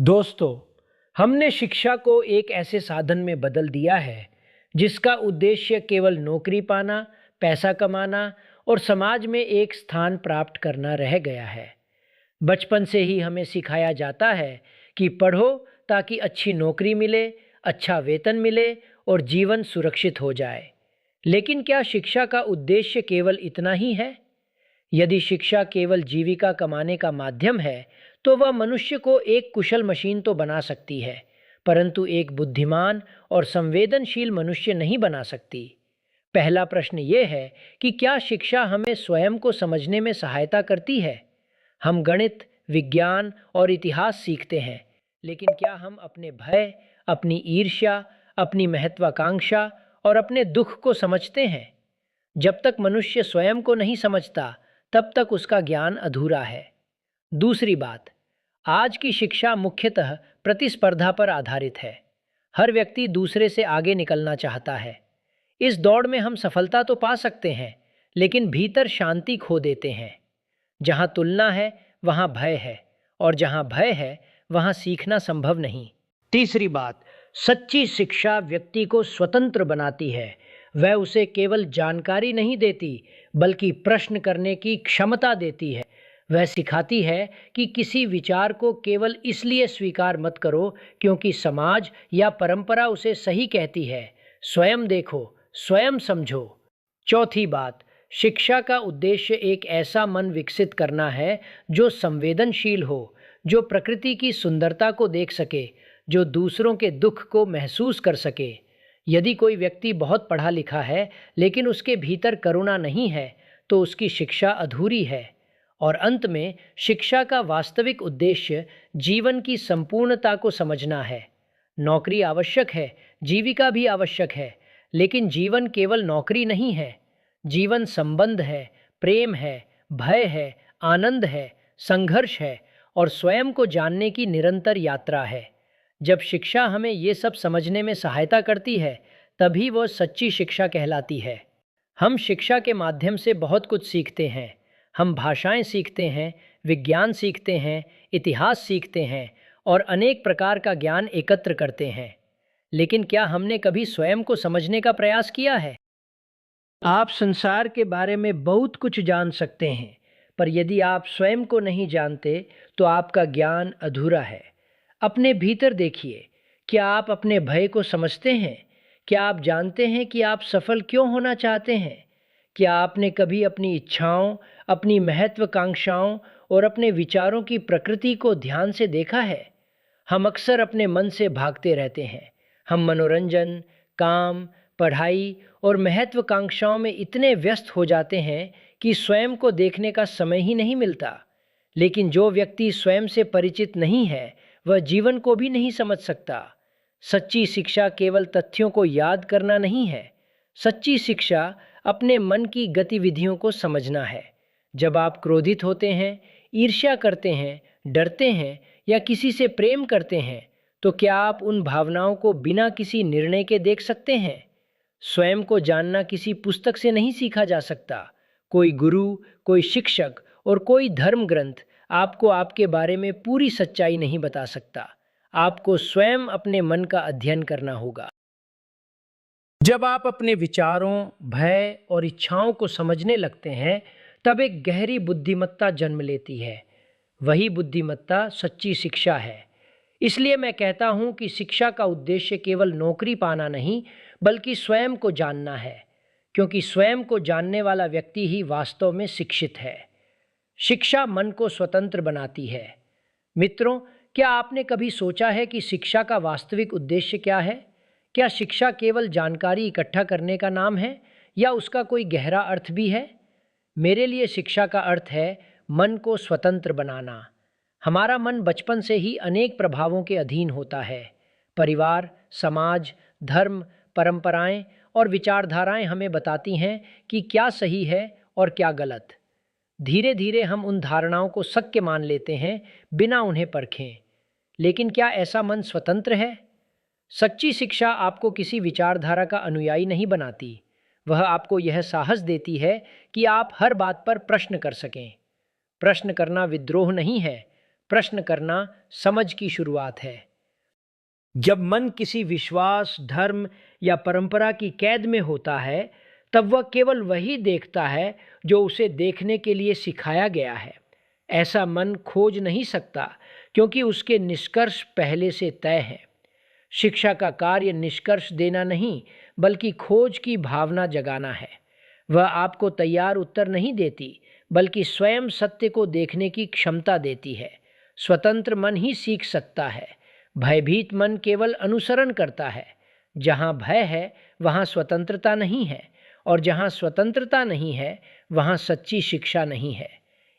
दोस्तों, हमने शिक्षा को एक ऐसे साधन में बदल दिया है जिसका उद्देश्य केवल नौकरी पाना, पैसा कमाना और समाज में एक स्थान प्राप्त करना रह गया है। बचपन से ही हमें सिखाया जाता है कि पढ़ो ताकि अच्छी नौकरी मिले, अच्छा वेतन मिले और जीवन सुरक्षित हो जाए। लेकिन क्या शिक्षा का उद्देश्य केवल इतना ही है? यदि शिक्षा केवल जीविका कमाने का माध्यम है, तो वह मनुष्य को एक कुशल मशीन तो बना सकती है, परंतु एक बुद्धिमान और संवेदनशील मनुष्य नहीं बना सकती। पहला प्रश्न ये है कि क्या शिक्षा हमें स्वयं को समझने में सहायता करती है? हम गणित, विज्ञान और इतिहास सीखते हैं, लेकिन क्या हम अपने भय, अपनी ईर्ष्या, अपनी महत्वाकांक्षा और अपने दुख को समझते हैं? जब तक मनुष्य स्वयं को नहीं समझता, तब तक उसका ज्ञान अधूरा है। दूसरी बात, आज की शिक्षा मुख्यतः प्रतिस्पर्धा पर आधारित है। हर व्यक्ति दूसरे से आगे निकलना चाहता है। इस दौड़ में हम सफलता तो पा सकते हैं, लेकिन भीतर शांति खो देते हैं। जहाँ तुलना है, वहाँ भय है, और जहाँ भय है, वहाँ सीखना संभव नहीं। तीसरी बात, सच्ची शिक्षा व्यक्ति को स्वतंत्र बनाती है। वह उसे केवल जानकारी नहीं देती, बल्कि प्रश्न करने की क्षमता देती है। वह सिखाती है कि किसी विचार को केवल इसलिए स्वीकार मत करो क्योंकि समाज या परंपरा उसे सही कहती है। स्वयं देखो, स्वयं समझो। चौथी बात, शिक्षा का उद्देश्य एक ऐसा मन विकसित करना है जो संवेदनशील हो, जो प्रकृति की सुंदरता को देख सके, जो दूसरों के दुख को महसूस कर सके। यदि कोई व्यक्ति बहुत पढ़ा लिखा है, लेकिन उसके भीतर करुणा नहीं है, तो उसकी शिक्षा अधूरी है। और अंत में, शिक्षा का वास्तविक उद्देश्य जीवन की संपूर्णता को समझना है। नौकरी आवश्यक है, जीविका भी आवश्यक है, लेकिन जीवन केवल नौकरी नहीं है। जीवन संबंध है, प्रेम है, भय है, आनंद है, संघर्ष है और स्वयं को जानने की निरंतर यात्रा है। जब शिक्षा हमें ये सब समझने में सहायता करती है, तभी वह सच्ची शिक्षा कहलाती है। हम शिक्षा के माध्यम से बहुत कुछ सीखते हैं। हम भाषाएं सीखते हैं, विज्ञान सीखते हैं, इतिहास सीखते हैं और अनेक प्रकार का ज्ञान एकत्र करते हैं। लेकिन क्या हमने कभी स्वयं को समझने का प्रयास किया है? आप संसार के बारे में बहुत कुछ जान सकते हैं, पर यदि आप स्वयं को नहीं जानते, तो आपका ज्ञान अधूरा है। अपने भीतर देखिए, क्या आप अपने भय को समझते हैं? क्या आप जानते हैं कि आप सफल क्यों होना चाहते हैं? क्या आपने कभी अपनी इच्छाओं, अपनी महत्वाकांक्षाओं और अपने विचारों की प्रकृति को ध्यान से देखा है? हम अक्सर अपने मन से भागते रहते हैं। हम मनोरंजन, काम, पढ़ाई और महत्वाकांक्षाओं में इतने व्यस्त हो जाते हैं कि स्वयं को देखने का समय ही नहीं मिलता। लेकिन जो व्यक्ति स्वयं से परिचित नहीं है, वह जीवन को भी नहीं समझ सकता। सच्ची शिक्षा केवल तथ्यों को याद करना नहीं है। सच्ची शिक्षा अपने मन की गतिविधियों को समझना है। जब आप क्रोधित होते हैं, ईर्ष्या करते हैं, डरते हैं या किसी से प्रेम करते हैं, तो क्या आप उन भावनाओं को बिना किसी निर्णय के देख सकते हैं? स्वयं को जानना किसी पुस्तक से नहीं सीखा जा सकता। कोई गुरु, कोई शिक्षक और कोई धर्म ग्रंथ आपको आपके बारे में पूरी सच्चाई नहीं बता सकता। आपको स्वयं अपने मन का अध्ययन करना होगा। जब आप अपने विचारों, भय और इच्छाओं को समझने लगते हैं, तब एक गहरी बुद्धिमत्ता जन्म लेती है। वही बुद्धिमत्ता सच्ची शिक्षा है। इसलिए मैं कहता हूँ कि शिक्षा का उद्देश्य केवल नौकरी पाना नहीं, बल्कि स्वयं को जानना है, क्योंकि स्वयं को जानने वाला व्यक्ति ही वास्तव में शिक्षित है। शिक्षा मन को स्वतंत्र बनाती है। मित्रों, क्या आपने कभी सोचा है कि शिक्षा का वास्तविक उद्देश्य क्या है? क्या शिक्षा केवल जानकारी इकट्ठा करने का नाम है, या उसका कोई गहरा अर्थ भी है? मेरे लिए शिक्षा का अर्थ है मन को स्वतंत्र बनाना। हमारा मन बचपन से ही अनेक प्रभावों के अधीन होता है। परिवार, समाज, धर्म, परंपराएं और विचारधाराएं हमें बताती हैं कि क्या सही है और क्या गलत। धीरे धीरे हम उन धारणाओं को सत्य मान लेते हैं, बिना उन्हें परखें। लेकिन क्या ऐसा मन स्वतंत्र है? सच्ची शिक्षा आपको किसी विचारधारा का अनुयायी नहीं बनाती। वह आपको यह साहस देती है कि आप हर बात पर प्रश्न कर सकें। प्रश्न करना विद्रोह नहीं है, प्रश्न करना समझ की शुरुआत है। जब मन किसी विश्वास, धर्म या परंपरा की कैद में होता है, तब वह केवल वही देखता है जो उसे देखने के लिए सिखाया गया है। ऐसा मन खोज नहीं सकता, क्योंकि उसके निष्कर्ष पहले से तय हैं। शिक्षा का कार्य निष्कर्ष देना नहीं, बल्कि खोज की भावना जगाना है। वह आपको तैयार उत्तर नहीं देती, बल्कि स्वयं सत्य को देखने की क्षमता देती है। स्वतंत्र मन ही सीख सकता है। भयभीत मन केवल अनुसरण करता है। जहाँ भय है, वहाँ स्वतंत्रता नहीं है, और जहाँ स्वतंत्रता नहीं है, वहाँ सच्ची शिक्षा नहीं है।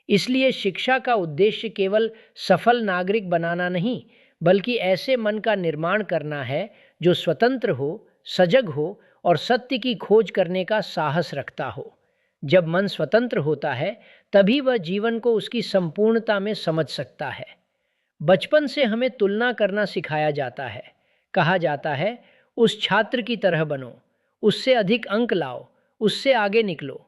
इसलिए शिक्षा का उद्देश्य केवल सफल नागरिक बनाना नहीं, बल्कि ऐसे मन का निर्माण करना है जो स्वतंत्र हो, सजग हो और सत्य की खोज करने का साहस रखता हो। जब मन स्वतंत्र होता है, तभी वह जीवन को उसकी संपूर्णता में समझ सकता है। बचपन से हमें तुलना करना सिखाया जाता है। कहा जाता है, उस छात्र की तरह बनो, उससे अधिक अंक लाओ, उससे आगे निकलो।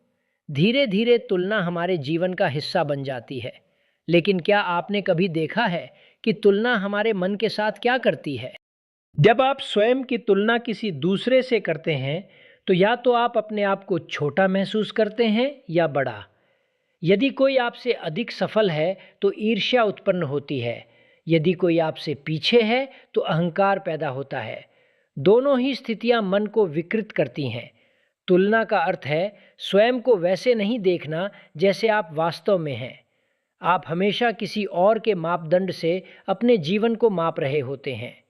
धीरे धीरे तुलना हमारे जीवन का हिस्सा बन जाती है। लेकिन क्या आपने कभी देखा है कि तुलना हमारे मन के साथ क्या करती है? जब आप स्वयं की तुलना किसी दूसरे से करते हैं, तो या तो आप अपने आप को छोटा महसूस करते हैं या बड़ा। यदि कोई आपसे अधिक सफल है, तो ईर्ष्या उत्पन्न होती है। यदि कोई आपसे पीछे है, तो अहंकार पैदा होता है। दोनों ही स्थितियां मन को विकृत करती हैं। तुलना का अर्थ है स्वयं को वैसे नहीं देखना जैसे आप वास्तव में हैं। आप हमेशा किसी और के मापदंड से अपने जीवन को माप रहे होते हैं।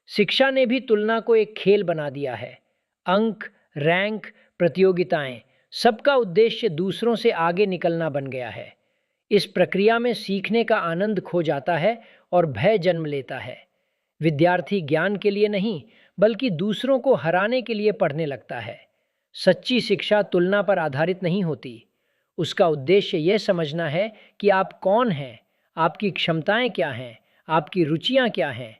शिक्षा ने भी तुलना को एक खेल बना दिया है। अंक, रैंक, प्रतियोगिताएं, सबका उद्देश्य दूसरों से आगे निकलना बन गया है। इस प्रक्रिया में सीखने का आनंद खो जाता है और भय जन्म लेता है। विद्यार्थी ज्ञान के लिए नहीं, बल्कि दूसरों को हराने के लिए पढ़ने लगता है। सच्ची शिक्षा तुलना पर आधारित नहीं होती। उसका उद्देश्य यह समझना है कि आप कौन हैं, आपकी क्षमताएं क्या हैं, आपकी रुचियां क्या हैं।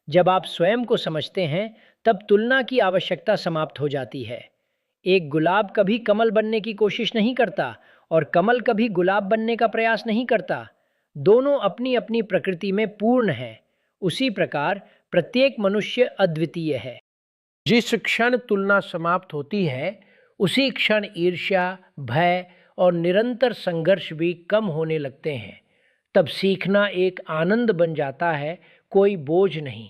जब आप स्वयं को समझते हैं, तब तुलना की आवश्यकता समाप्त हो जाती है। एक गुलाब कभी कमल बनने की कोशिश नहीं करता, और कमल कभी गुलाब बनने का प्रयास नहीं करता। दोनों अपनी अपनी प्रकृति में पूर्ण हैं। उसी प्रकार प्रत्येक मनुष्य अद्वितीय है। जिस क्षण तुलना समाप्त होती है, उसी क्षण ईर्ष्या, भय और निरंतर संघर्ष भी कम होने लगते हैं। तब सीखना एक आनंद बन जाता है, कोई बोझ नहीं।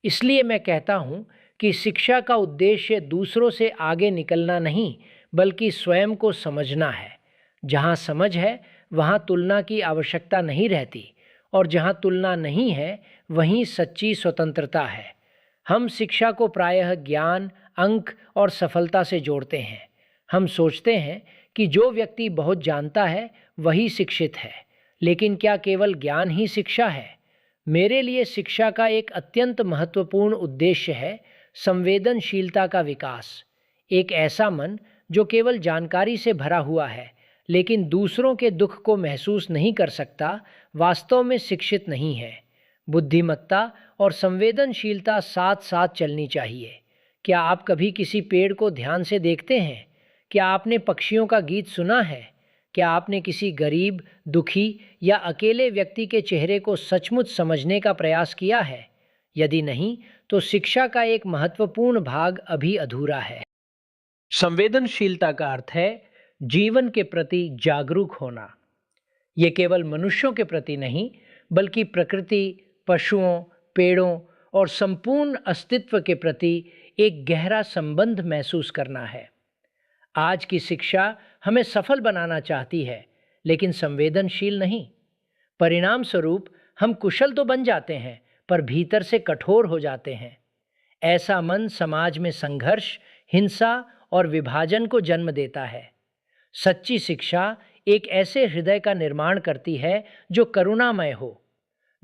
इसलिए मैं कहता हूँ कि शिक्षा का उद्देश्य दूसरों से आगे निकलना नहीं, बल्कि स्वयं को समझना है। जहाँ समझ है, वहाँ तुलना की आवश्यकता नहीं रहती, और जहाँ तुलना नहीं है, वहीं सच्ची स्वतंत्रता है। हम शिक्षा को प्रायः ज्ञान, अंक और सफलता से जोड़ते हैं। हम सोचते हैं कि जो व्यक्ति बहुत जानता है, वही शिक्षित है। लेकिन क्या केवल ज्ञान ही शिक्षा है? मेरे लिए शिक्षा का एक अत्यंत महत्वपूर्ण उद्देश्य है संवेदनशीलता का विकास। एक ऐसा मन जो केवल जानकारी से भरा हुआ है, लेकिन दूसरों के दुख को महसूस नहीं कर सकता, वास्तव में शिक्षित नहीं है। बुद्धिमत्ता और संवेदनशीलता साथ साथ चलनी चाहिए। क्या आप कभी किसी पेड़ को ध्यान से देखते हैं? क्या आपने पक्षियों का गीत सुना है? क्या आपने किसी गरीब, दुखी या अकेले व्यक्ति के चेहरे को सचमुच समझने का प्रयास किया है? यदि नहीं, तो शिक्षा का एक महत्वपूर्ण भाग अभी अधूरा है। संवेदनशीलता का अर्थ है जीवन के प्रति जागरूक होना। ये केवल मनुष्यों के प्रति नहीं, बल्कि प्रकृति, पशुओं, पेड़ों और संपूर्ण अस्तित्व के प्रति एक गहरा संबंध महसूस करना है। आज की शिक्षा हमें सफल बनाना चाहती है, लेकिन संवेदनशील नहीं। परिणाम स्वरूप हम कुशल तो बन जाते हैं, पर भीतर से कठोर हो जाते हैं। ऐसा मन समाज में संघर्ष, हिंसा और विभाजन को जन्म देता है। सच्ची शिक्षा एक ऐसे हृदय का निर्माण करती है जो करुणामय हो,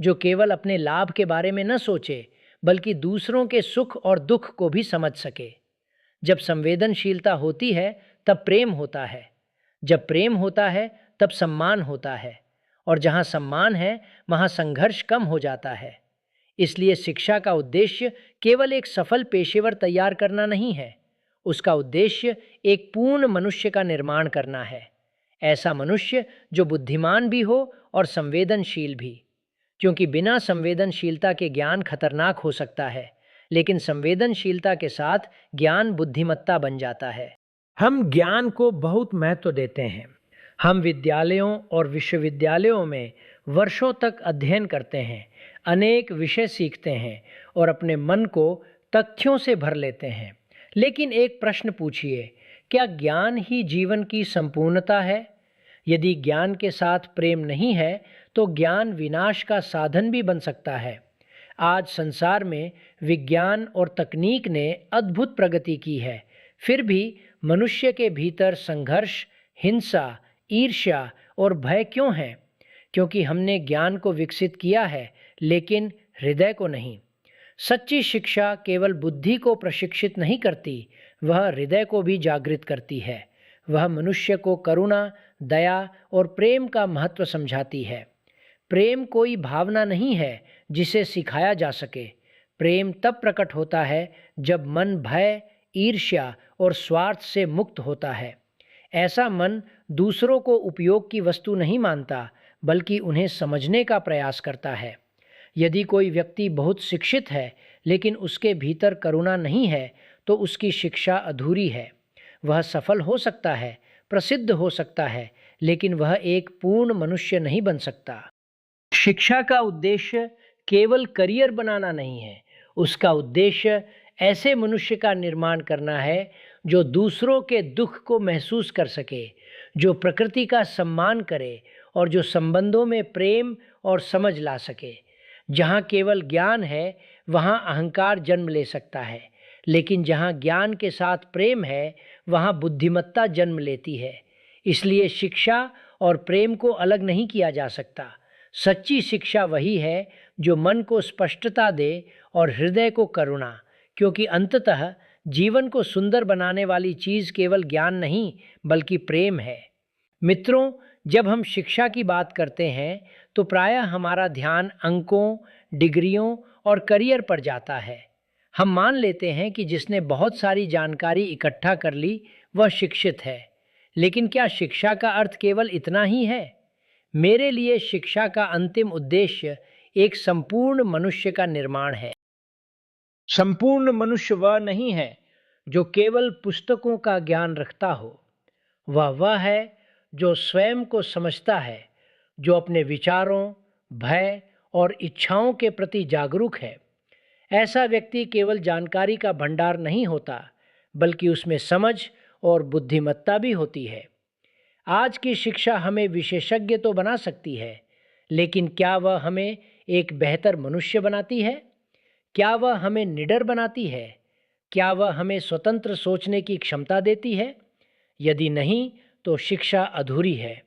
जो केवल अपने लाभ के बारे में न सोचे, बल्कि दूसरों के सुख और दुख को भी समझ सके। जब संवेदनशीलता होती है, तब प्रेम होता है। जब प्रेम होता है, तब सम्मान होता है। और जहाँ सम्मान है, वहाँ संघर्ष कम हो जाता है। इसलिए शिक्षा का उद्देश्य केवल एक सफल पेशेवर तैयार करना नहीं है। उसका उद्देश्य एक पूर्ण मनुष्य का निर्माण करना है। ऐसा मनुष्य जो बुद्धिमान भी हो और संवेदनशील भी। क्योंकि बिना संवेदनशीलता के ज्ञान खतरनाक हो सकता है, लेकिन संवेदनशीलता के साथ ज्ञान बुद्धिमत्ता बन जाता है। हम ज्ञान को बहुत महत्व देते हैं। हम विद्यालयों और विश्वविद्यालयों में वर्षों तक अध्ययन करते हैं, अनेक विषय सीखते हैं और अपने मन को तथ्यों से भर लेते हैं। लेकिन एक प्रश्न पूछिए, क्या ज्ञान ही जीवन की संपूर्णता है? यदि ज्ञान के साथ प्रेम नहीं है, तो ज्ञान विनाश का साधन भी बन सकता है। आज संसार में विज्ञान और तकनीक ने अद्भुत प्रगति की है, फिर भी मनुष्य के भीतर संघर्ष, हिंसा, ईर्ष्या और भय क्यों है? क्योंकि हमने ज्ञान को विकसित किया है, लेकिन हृदय को नहीं। सच्ची शिक्षा केवल बुद्धि को प्रशिक्षित नहीं करती, वह हृदय को भी जागृत करती है। वह मनुष्य को करुणा, दया और प्रेम का महत्व समझाती है। प्रेम कोई भावना नहीं है जिसे सिखाया जा सके। प्रेम तब प्रकट होता है जब मन भय, ईर्ष्या और स्वार्थ से मुक्त होता है। ऐसा मन दूसरों को उपयोग की वस्तु नहीं मानता, बल्कि उन्हें समझने का प्रयास करता है। यदि कोई व्यक्ति बहुत शिक्षित है, लेकिन उसके भीतर करुणा नहीं है, तो उसकी शिक्षा अधूरी है। वह सफल हो सकता है, प्रसिद्ध हो सकता है, लेकिन वह एक पूर्ण मनुष्य नहीं बन सकता। शिक्षा का उद्देश्य केवल करियर बनाना नहीं है, उसका उद्देश्य ऐसे मनुष्य का निर्माण करना है जो दूसरों के दुख को महसूस कर सके, जो प्रकृति का सम्मान करे और जो संबंधों में प्रेम और समझ ला सके। जहाँ केवल ज्ञान है, वहाँ अहंकार जन्म ले सकता है, लेकिन जहाँ ज्ञान के साथ प्रेम है, वहाँ बुद्धिमत्ता जन्म लेती है। इसलिए शिक्षा और प्रेम को अलग नहीं किया जा सकता। सच्ची शिक्षा वही है जो मन को स्पष्टता दे और हृदय को करुणा, क्योंकि अंततः जीवन को सुंदर बनाने वाली चीज़ केवल ज्ञान नहीं, बल्कि प्रेम है। मित्रों, जब हम शिक्षा की बात करते हैं, तो प्रायः हमारा ध्यान अंकों, डिग्रियों और करियर पर जाता है। हम मान लेते हैं कि जिसने बहुत सारी जानकारी इकट्ठा कर ली, वह शिक्षित है। लेकिन क्या शिक्षा का अर्थ केवल इतना ही है? मेरे लिए शिक्षा का अंतिम उद्देश्य एक संपूर्ण मनुष्य का निर्माण है। संपूर्ण मनुष्य वह नहीं है जो केवल पुस्तकों का ज्ञान रखता हो। वह है जो स्वयं को समझता है, जो अपने विचारों, भय और इच्छाओं के प्रति जागरूक है। ऐसा व्यक्ति केवल जानकारी का भंडार नहीं होता, बल्कि उसमें समझ और बुद्धिमत्ता भी होती है। आज की शिक्षा हमें विशेषज्ञ तो बना सकती है, लेकिन क्या वह हमें एक बेहतर मनुष्य बनाती है? क्या वह हमें निडर बनाती है? क्या वह हमें स्वतंत्र सोचने की क्षमता देती है? यदि नहीं, तो शिक्षा अधूरी है।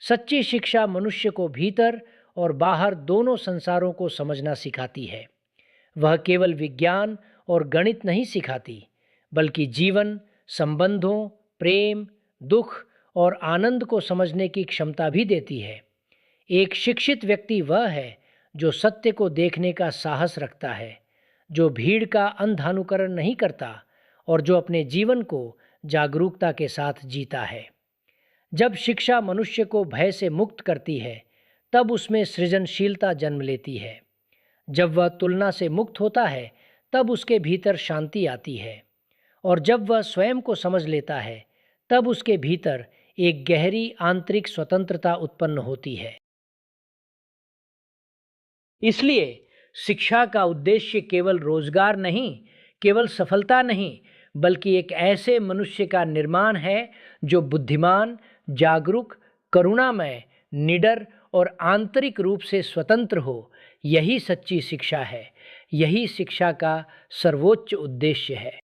सच्ची शिक्षा मनुष्य को भीतर और बाहर दोनों संसारों को समझना सिखाती है। वह केवल विज्ञान और गणित नहीं सिखाती, बल्कि जीवन, संबंधों, प्रेम, दुख और आनंद को समझने की क्षमता भी देती है। एक शिक्षित व्यक्ति वह है जो सत्य को देखने का साहस रखता है, जो भीड़ का अंधानुकरण नहीं करता और जो अपने जीवन को जागरूकता के साथ जीता है। जब शिक्षा मनुष्य को भय से मुक्त करती है, तब उसमें सृजनशीलता जन्म लेती है। जब वह तुलना से मुक्त होता है, तब उसके भीतर शांति आती है। और जब वह स्वयं को समझ लेता है, तब उसके भीतर एक गहरी आंतरिक स्वतंत्रता उत्पन्न होती है। इसलिए शिक्षा का उद्देश्य केवल रोजगार नहीं, केवल सफलता नहीं, बल्कि एक ऐसे मनुष्य का निर्माण है जो बुद्धिमान, जागरूक, करुणामय, निडर और आंतरिक रूप से स्वतंत्र हो। यही सच्ची शिक्षा है। यही शिक्षा का सर्वोच्च उद्देश्य है।